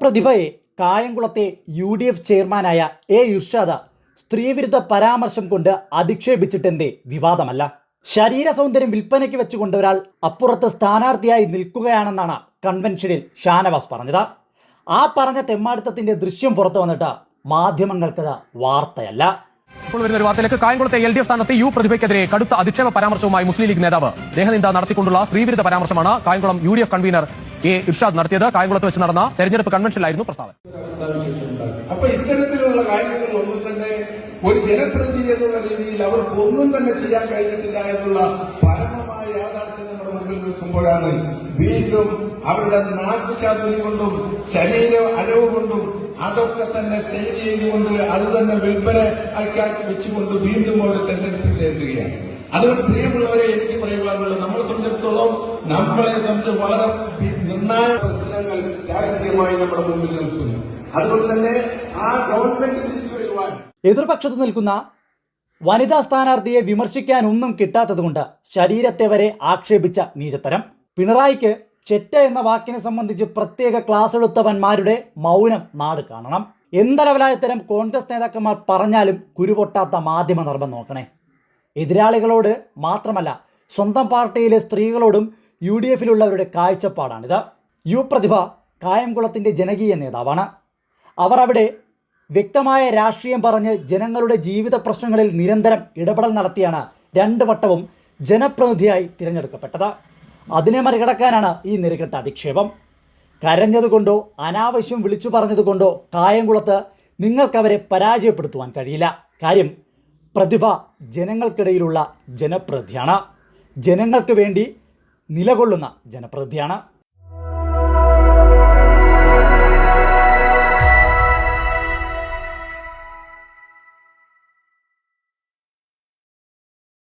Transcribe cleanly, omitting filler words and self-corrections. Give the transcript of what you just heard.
പ്രതിഭയെ കായംകുളത്തെ UDF ചെയർമാനായ ഇർഷാദ് സ്ത്രീവിരുദ്ധ പരാമർശം കൊണ്ട് അധിക്ഷേപിച്ചിട്ടെന്തേ വിവാദമല്ല. ശരീര സൗന്ദര്യം വിൽപ്പനയ്ക്ക് വെച്ചുകൊണ്ട് ഒരാൾ അപ്പുറത്ത് സ്ഥാനാർത്ഥിയായി നിൽക്കുകയാണെന്നാണ് കൺവെൻഷനിൽ ഷാനവാസ് പറഞ്ഞത്. ആ പറഞ്ഞ തെമ്മാടിത്തത്തിന്റെ ദൃശ്യം പുറത്തു വന്നിട്ട് മാധ്യമങ്ങൾക്കത് വാർത്തയല്ല. ഇപ്പോൾ വരുന്ന ഒരു വാർത്തയിലേക്ക് കായംകുളത്തെ LDF സ്ഥാനാർത്ഥി പ്രതിഭയ്ക്കെതിരെ കടുത്ത അധിക്ഷേപ പരാമർശവുമായി മുസ്ലിം ലീഗ് നേതാവ് ദേഹനിന്ദ നടത്തിക്കൊണ്ടുള്ള സ്ത്രീവിരുദ്ധ പരാമർശമാണ് കായംകുളം UDF കൺവീനർ ഇർഷാദ് നടത്തിയത്. കായംകുളത്ത് വെച്ച് നടന്ന തെരഞ്ഞെടുപ്പ് കൺവെൻഷനിലായിരുന്നു പ്രസ്താവന. അപ്പൊ ഇത്തരത്തിലുള്ള കാര്യങ്ങളൊന്നും തന്നെ ഒരു ജനപ്രതിനിധി എന്നുള്ള രീതിയിൽ അവർക്ക് ഒന്നും തന്നെ ചെയ്യാൻ കഴിഞ്ഞിട്ടില്ല എന്നുള്ള പരമമായ യാഥാർത്ഥ്യം നമ്മുടെ മുമ്പിൽ നിൽക്കുമ്പോഴാണ് വീണ്ടും അവരുടെ നാട്ടുചാതുരി കൊണ്ടും ശരീര അരവ് കൊണ്ടും അതൊക്കെ തന്നെ ചെയ്തുകൊണ്ട് അത് തന്നെ വിൽപ്പന ആക്കി വെച്ചുകൊണ്ട് വീണ്ടും അവർ തെരഞ്ഞെടുപ്പിലെത്തുകയാണ്. അതുകൊണ്ട് പ്രിയമുള്ളവരെ, എനിക്ക് പറയുവാനുള്ളത്, നമ്മളെ സംബന്ധിച്ചിടത്തോളം നമ്മളെ സംബന്ധിച്ച് വളരെ നിർണായക പ്രശ്നങ്ങൾ രാഷ്ട്രീയമായി നമ്മുടെ മുമ്പിൽ നിൽക്കുന്നു. അതുകൊണ്ട് തന്നെ ആ ഗവൺമെന്റ് തിരിച്ചു വരുവാൻ എതിർപക്ഷത്ത് നിൽക്കുന്ന വനിതാ സ്ഥാനാർത്ഥിയെ വിമർശിക്കാനൊന്നും കിട്ടാത്തതുകൊണ്ട് ശരീരത്തെ വരെ ആക്ഷേപിച്ച നീചത്തരം. പിണറായിക്ക് ചെറ്റ എന്ന വാക്കിനെ സംബന്ധിച്ച് പ്രത്യേക ക്ലാസ് എടുത്തവന്മാരുടെ മൗനം നാട് കാണണം. എന്തലവലായ തരം കോൺഗ്രസ് നേതാക്കന്മാർ പറഞ്ഞാലും കുരുപൊട്ടാത്ത മാധ്യമ നർമ്മം നോക്കണേ. എതിരാളികളോട് മാത്രമല്ല, സ്വന്തം പാർട്ടിയിലെ സ്ത്രീകളോടും UDFിലുള്ളവരുടെ കാഴ്ചപ്പാടാണിത്. പ്രതിഭ കായംകുളത്തിൻ്റെ ജനകീയ നേതാവാണ്. അവർ അവിടെ വ്യക്തമായ രാഷ്ട്രീയം പറഞ്ഞ് ജനങ്ങളുടെ ജീവിത പ്രശ്നങ്ങളിൽ നിരന്തരം ഇടപെടൽ നടത്തിയാണ് 2 വട്ടവും ജനപ്രതിനിധിയായി തിരഞ്ഞെടുക്കപ്പെട്ടത്. അതിനെ മറികടക്കാനാണ് ഈ നെറുകെട്ട അധിക്ഷേപം. കരഞ്ഞതുകൊണ്ടോ അനാവശ്യം വിളിച്ചു പറഞ്ഞതുകൊണ്ടോ കായംകുളത്ത് നിങ്ങൾക്കവരെ പരാജയപ്പെടുത്തുവാൻ കഴിയില്ല. കാര്യം, പ്രതിഭ ജനങ്ങൾക്കിടയിലുള്ള ജനപ്രതിനിധിയാണ്. ജനങ്ങൾക്ക് വേണ്ടി നിലകൊള്ളുന്ന ജനപ്രതിനിധിയാണ്.